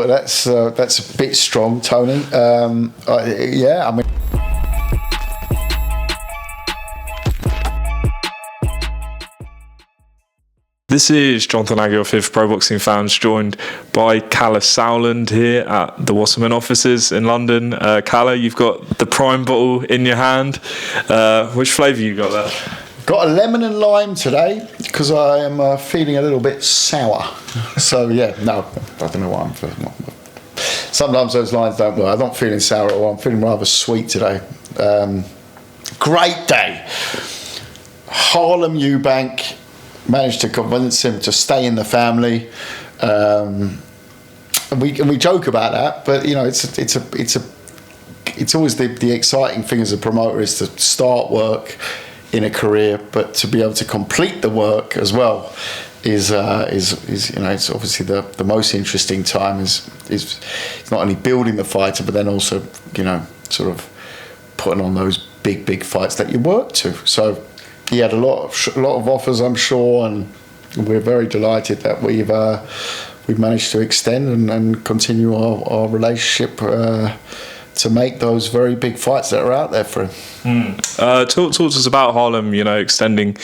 that's a bit strong, Tony. Yeah, I mean. This is Jonathan Aggie of Fifth Pro Boxing Fans, joined by Kalle Sauerland here at the Wasserman offices in London. Kalle, you've got the Prime bottle in your hand. Which flavour you got there? Got a lemon and lime today because I am feeling a little bit sour. So yeah, no, I don't know why I'm feeling. Sometimes those lines don't work. I'm not feeling sour at all. I'm feeling rather sweet today. Great day. Harlem Eubank managed to convince him to stay in the family, and we joke about that, but you know it's always the exciting thing as a promoter is to start work in a career, but to be able to complete the work as well is you know, it's obviously the most interesting time is not only building the fighter, but then also, you know, sort of putting on those big fights that you work to. So he had a lot of offers, I'm sure, and we're very delighted that we've managed to extend and continue our relationship to make those very big fights that are out there for him. Talk to us about Harlem, you know, extending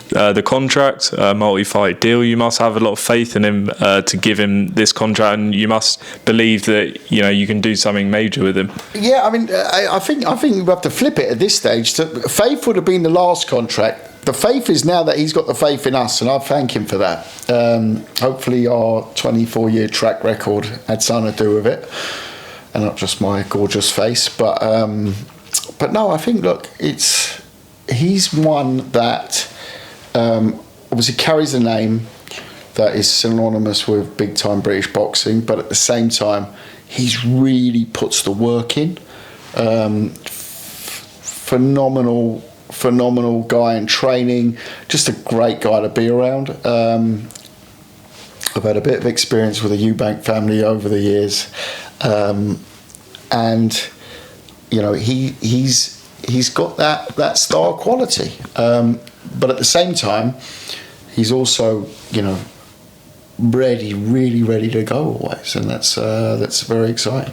the contract, multi-fight deal. You must have a lot of faith in him to give him this contract, and you must believe that, you know, you can do something major with him. Yeah, I mean, I think we have to flip it at this stage. Faith would have been the last contract. The faith is now that he's got the faith in us, and I thank him for that. Hopefully our 24-year track record had something to do with it, and not just my gorgeous face. But no, I think, look, he's one that obviously carries a name that is synonymous with big-time British boxing, but at the same time, he's really puts the work in. Phenomenal guy in training, just a great guy to be around. I've had a bit of experience with the Eubank family over the years, and you know, he's got that star quality, but at the same time, he's also, you know, really ready to go always, and that's very exciting.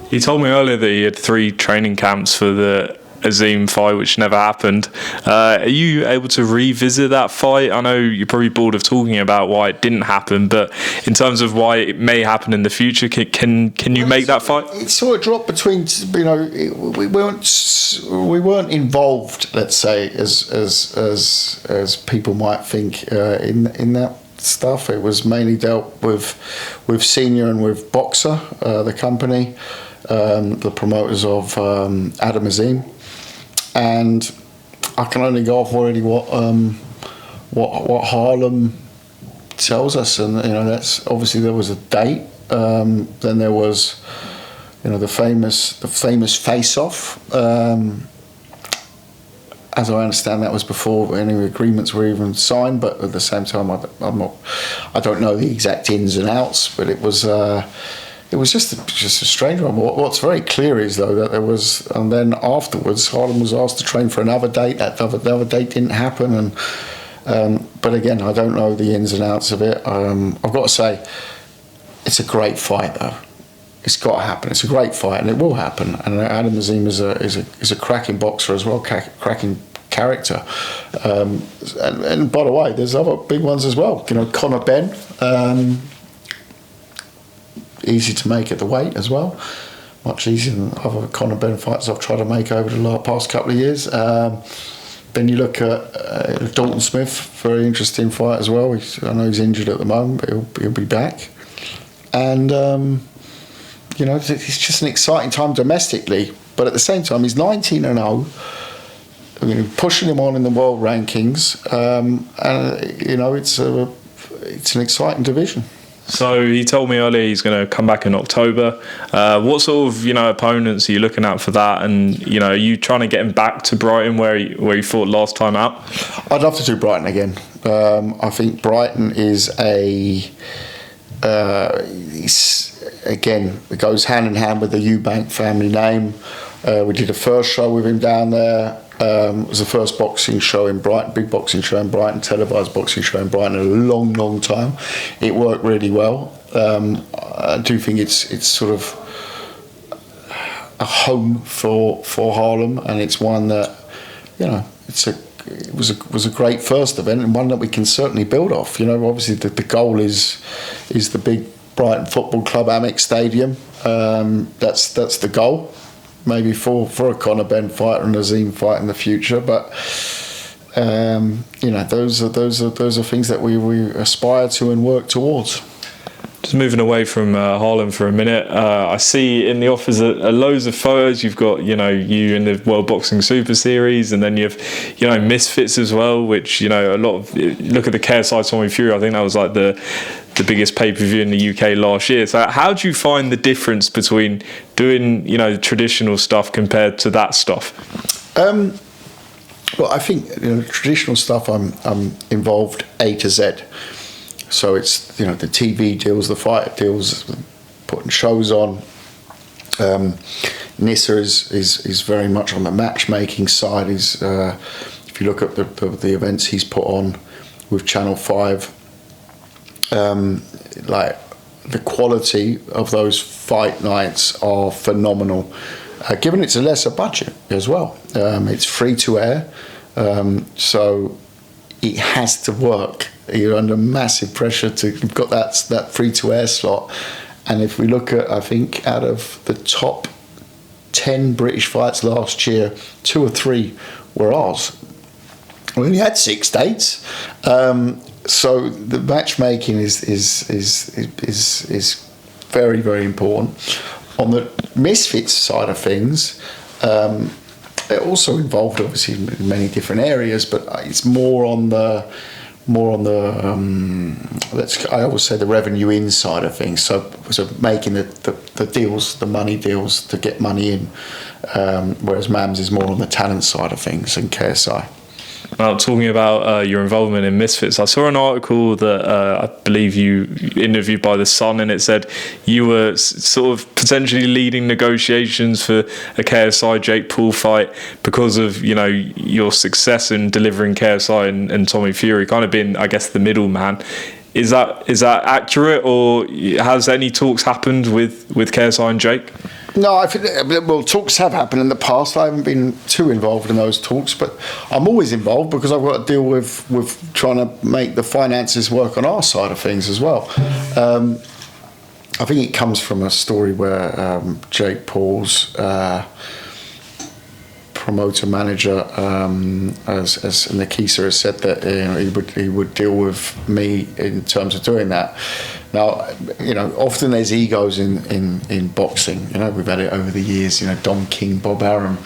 He told me earlier that he had 3 training camps for the Azim fight, which never happened. Are you able to revisit that fight? I know you're probably bored of talking about why it didn't happen, but in terms of why it may happen in the future, can you make that fight? It sort of dropped between, you know, we weren't involved, let's say, as people might think in that stuff. It was mainly dealt with Senior and with Boxer, the company, the promoters of Eubank-Azim. And I can only go off already what Harlem tells us, and you know, that's obviously there was a date. Then there was, you know, the famous face-off. As I understand, that was before any agreements were even signed. But at the same time, I don't know the exact ins and outs. But it was just a strange one. What's very clear is, though, that there was, and then afterwards, Harlem was asked to train for another date. That other date didn't happen, and but again, I don't know the ins and outs of it. I've got to say, it's a great fight, though. It's got to happen. It's a great fight, and it will happen. And Eubank-Azim is a cracking boxer as well, cracking character. And by the way, there's other big ones as well. You know, Conor Ben. Easy to make at the weight as well, much easier than other Conor Ben fights I've tried to make over the past couple of years. Then you look at Dalton Smith, very interesting fight as well. I know he's injured at the moment, but he'll be back. And you know, it's just an exciting time domestically, but at the same time, he's 19-0. I mean, pushing him on in the world rankings, and you know, it's an exciting division. So he told me earlier he's going to come back in October. What sort of, you know, opponents are you looking at for that? And, you know, are you trying to get him back to Brighton where he fought last time out? I'd love to do Brighton again. I think Brighton is again, it goes hand in hand with the Eubank family name. We did a first show with him down there. It was the first boxing show in Brighton, big boxing show in Brighton, televised boxing show in Brighton in a long time. It worked really well. I do think it's sort of a home for Harlem, and it's one that, you know, it was a great first event, and one that we can certainly build off. You know, obviously the goal is the big Brighton Football Club Amex Stadium. That's the goal, maybe for a Conor Benn fight or an Azim fight in the future. But you know, those are things that we aspire to and work towards. Just moving away from Harlem for a minute, I see in the office loads of photos. You've got, you know, you in the World Boxing Super Series, and then you have, you know, Misfits as well, which, you know, a lot of, look at the KSI Tommy Fury, I think that was like the biggest pay-per-view in the UK last year. So how do you find the difference between doing, you know, traditional stuff compared to that stuff? Well, I think, you know, traditional stuff, I'm involved A to Z. So it's, you know, the TV deals, the fight deals, putting shows on. Nissa is very much on the matchmaking side. He's, if you look at the events he's put on with Channel 5, like the quality of those fight nights are phenomenal. Given it's a lesser budget as well, it's free to air, so it has to work. You're under massive pressure you've got that free to air slot, and if we look at, I think out of the top 10 British fights last year, 2 or 3 were ours. We only had 6 dates, so the matchmaking is very, very important. On the Misfits side of things, they're also involved obviously in many different areas, but it's more on the I always say the revenue in side of things. So making the deals, the money deals to get money in, whereas Mams is more on the talent side of things and KSI. Well, talking about your involvement in Misfits, I saw an article that I believe you interviewed by The Sun, and it said you were sort of potentially leading negotiations for a KSI Jake Paul fight because of, you know, your success in delivering KSI and Tommy Fury, kind of being, I guess, the middleman. Is that accurate, or has any talks happened with KSI and Jake? No, I think, well, talks have happened in the past. I haven't been too involved in those talks, but I'm always involved because I've got to deal with trying to make the finances work on our side of things as well. I think it comes from a story where Jake Paul's promoter manager, as Nikisa has said, that, you know, he would deal with me in terms of doing that. Now, you know, often there's egos in boxing. You know, we've had it over the years. You know, Dom King, Bob Arum,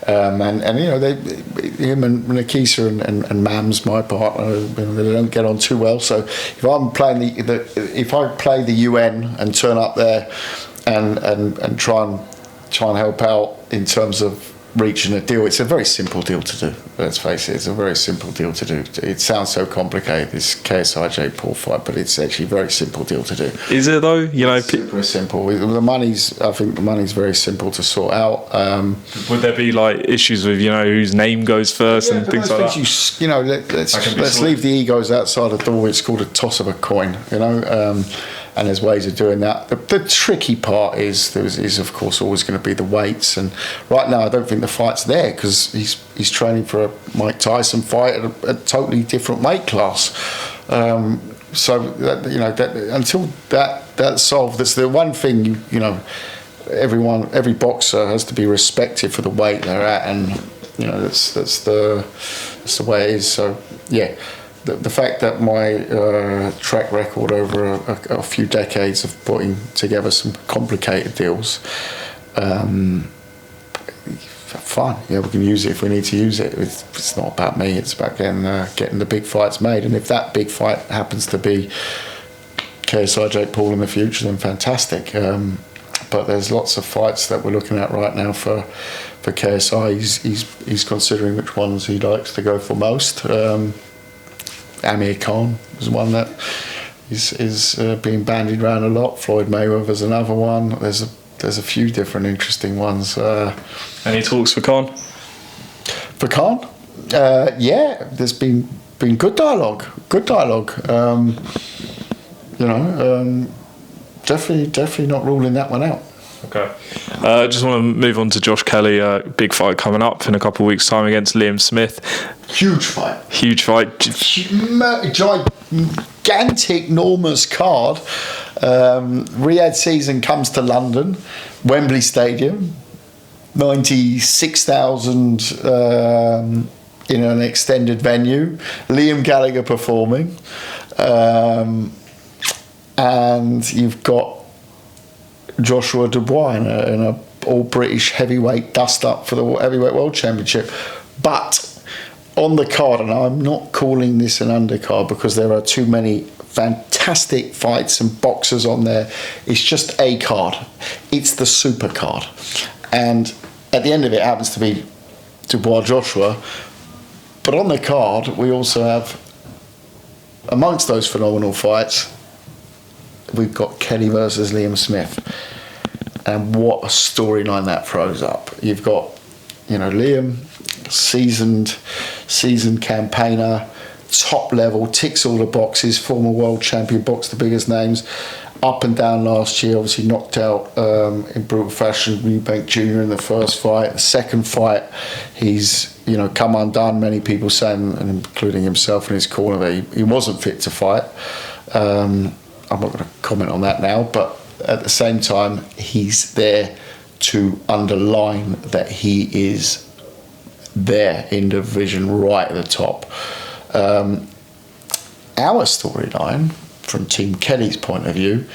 and you know, him and Nikisa and Mams, my partner, they don't get on too well. So if I'm playing if I play the UN and turn up there and try and help out in terms of reaching a deal, it's a very simple deal to do. Let's face it, it's a very simple deal to do. It sounds so complicated, this KSI Jake Paul fight, but it's actually a very simple deal to do. Is it though? You know, super simple. I think the money's very simple to sort out. Would there be like issues with, you know, whose name goes first and things like that? You know, let's leave the egos outside the door. It's called a toss of a coin. You know. And there's ways of doing that. The tricky part is of course always going to be the weights. And right now I don't think the fight's there because he's training for a Mike Tyson fight at a totally different weight class. So that, you know, that, until that's solved, that's the one thing you know. Every boxer has to be respected for the weight they're at, and you know that's the way it is. So yeah. The fact that my track record over a few decades of putting together some complicated deals, fine, yeah, we can use it if we need to use it. It's not about me, it's about getting the big fights made. And if that big fight happens to be KSI Jake Paul in the future, then fantastic. But there's lots of fights that we're looking at right now for KSI. He's considering which ones he likes to go for most. Amir Khan was one that is being bandied around a lot. Floyd Mayweather's another one. There's a few different interesting ones. Any talks for Khan? For Khan? Yeah, there's been good dialogue. You know, definitely not ruling that one out. Okay. Just want to move on to Josh Kelly. Big fight coming up in a couple of weeks' time against Liam Smith. Huge fight. Gigantic, enormous card. Riyadh season comes to London, Wembley Stadium, 96,000 in an extended venue. Liam Gallagher performing, and you've got Joshua Dubois in a all British heavyweight dust up for the heavyweight world championship. But on the card, and I'm not calling this an undercard because there are too many fantastic fights and boxers on there. It's just a card. It's the super card. And at the end of it happens to be Dubois Joshua. But on the card, we also have, amongst those phenomenal fights, we've got Kelly versus Liam Smith. And what a storyline that throws up. You've got, Liam, seasoned campaigner, top level, ticks all the boxes, former world champion, boxed the biggest names, up and down last year, obviously knocked out in brutal fashion Eubank Jr. in the first fight. The second fight, he's come undone. Many people saying, and including himself in his corner, that he wasn't fit to fight. I'm not going to comment on that now, but at the same time, he's there to underline that he is there in the division right at the top. Our storyline, from Team Kelly's point of view,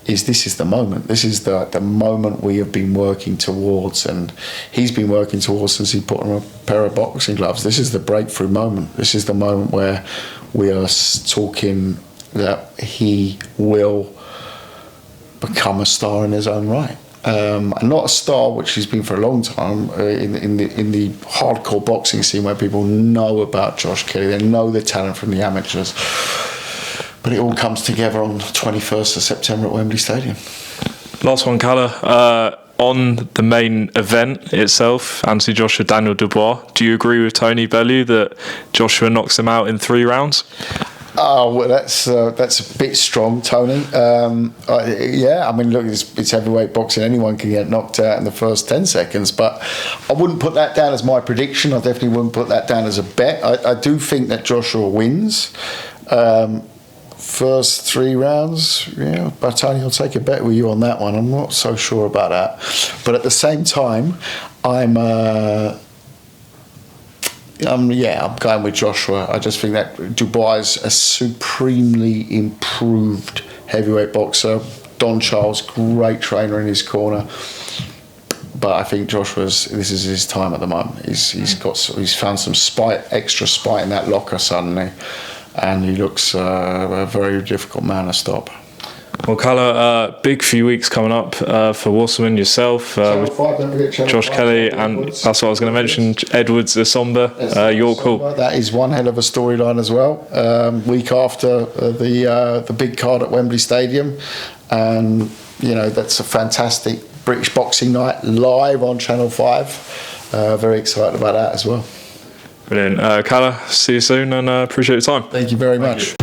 is this is the moment. This is the moment we have been working towards, and he's been working towards since he put on a pair of boxing gloves. This is the breakthrough moment. This is the moment where we are talking that he will become a star in his own right. And not a star which he's been for a long time in the hardcore boxing scene, where people know about Josh Kelly, they know the talent from the amateurs, but it all comes together on the 21st of September at Wembley Stadium. Last one, Kalle. On the main event itself, Anthony Joshua, Daniel Dubois, do you agree with Tony Bellew that Joshua knocks him out in 3 rounds? Oh, well, that's a bit strong, Tony. Yeah, I mean, look, it's heavyweight boxing. Anyone can get knocked out in the first 10 seconds, but I wouldn't put that down as my prediction. I definitely wouldn't put that down as a bet. I do think that Joshua wins. First 3 rounds, yeah, but Tony, I'll take a bet with you on that one. I'm not so sure about that. But at the same time, I'm going with Joshua. I just think that Dubois is a supremely improved heavyweight boxer. Don Charles, great trainer in his corner. But I think this is his time at the moment. He's found some extra spite in that locker suddenly, and he looks a very difficult man to stop. Well, Kalle, big few weeks coming up for Wasserman, yourself, with Josh Kelly, and that's what I was going to mention, Edwards, Asomba, York Hall. That is one hell of a storyline as well. Week after the big card at Wembley Stadium, and that's a fantastic British boxing night live on Channel 5. Very excited about that as well. Brilliant. Kalle, see you soon, and appreciate your time. Thank you very much.